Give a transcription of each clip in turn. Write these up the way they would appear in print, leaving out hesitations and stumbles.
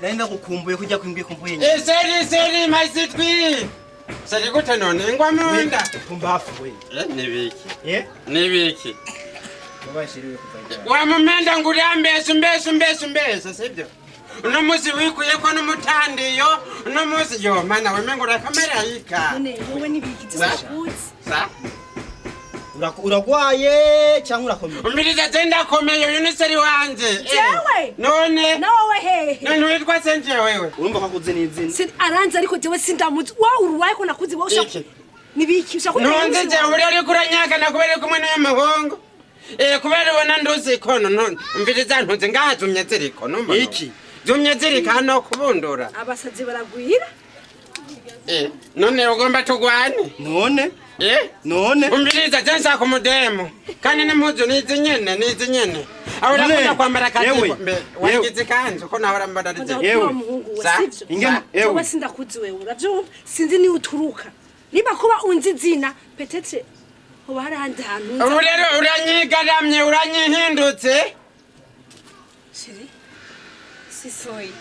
Naenda kukumbuye kujya kwimbye kumbuye. Seri maisitwi. Seri gute none ngwa munda. Kumbafu we. Nibiki. Nibiki. Babashiriwe kuvajya. Wa mumenda ngurambe sumbe sibyo. Uno musi wikuye ko n'umutandiyo uno musi yo mana wemengura kamera yika. None wowe nibiki tsakuzi. Sa. Uragwaye cyangwa urakomeye? Umiriza tenda komeye uniseri wanje. Jewe. None. Nawe hehe. None witwa senje wewe. Urumva kwakuze n'izina. Si aranze ariko jewe sindamuzi. Wa uruwaye ko nakuzi wowe ushaka. Nibiki ushaka. None je uri ari kuranyaka nakubere kumwe nayo mahongo. Kubera ubona nduzi kono none. Umviriza ntunze ngahazumye ziriko numva. Iki? Zumye zirika hano kubundura. Abasazi baragwira. None ugomba tugwane. None? None? Umviriza jensa ku mudemo. Kandi n'impuzu nizi nyene. Ahora kuja kwambara kazi wagize kanzu ko nahora mbara rize. Yewe. Ingene yewe sindakuzi wewe uravyumva? Sinzi ni uturuka. Niba kuba unzi zina petete hoba hari handi hantu. Ubu rero uranyigaramye uranyihindutse. Shiri. Sisoyi.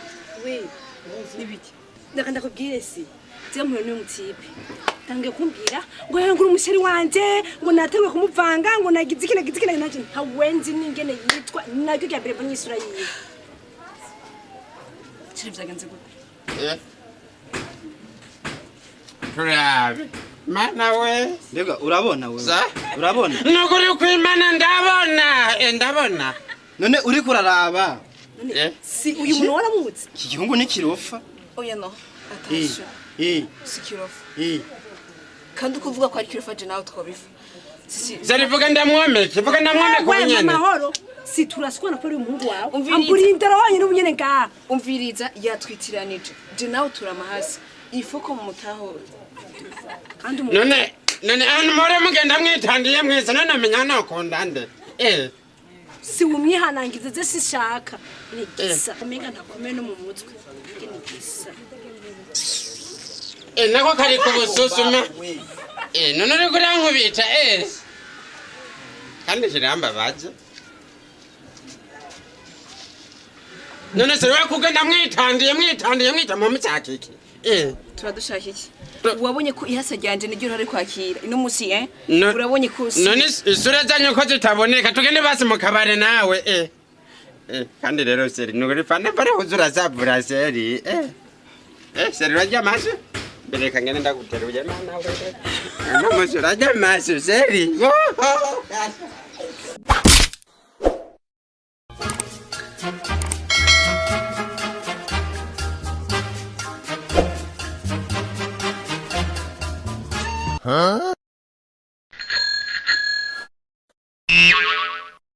We. Nibiki? Ndakanda kubwire si. Zemwe ni umutipe. Tange kumbwira ngo ngura umusheri wanje ngo natewe kumuvanga ngo nagize ikina naje ntawenzi ningene yitwa nacyo cya mbere mbonye isura yiwe. Shiri byagenze gute? Turabe. Mana we. Mbega urabona wewe? Za? Urabona? Nukuri kwimana ndabona. None uri kuraraba? Si uyu muntu waramuzi? Iki gihungu ni kirofa. Oya no. Atasho. Si kirofa. Kandi ukuvuga ko ari kirofa je nawe twobifa. Zarivuga ndamwomeke kunyene. Mahoro. Si turasukwana kwa uyu muhungu wawe. Amburindira wanyine ubunyene nga. Umviriza yatwitiranije. Je nawe turamahasi. Ifoko mu mutaho. Kandi none anu more mugenda mwitandiye mwese none amenya nakunda nde. Si umwihanangize ze sishaka. Ni gisa. Umenga ntakomeye no mu mutwe. Ni gisa. Nako kari kubususuma. None uri kurankubita kandi kiramba baje. None se wakugenda mwitandiye mwita mu mucyakiki. Turadushaka iki? Wabonye ko ihasa ryanje niryo rari kwakira. Ino musi urabonye ko none isura zanyu ko zitaboneka tugende basi mu kabare nawe kandi rero seri nuguri fana bare huzura zabura seri seri rajya maso bereka ngene ndaguteruye mana we no musi rajya maso seri Huh?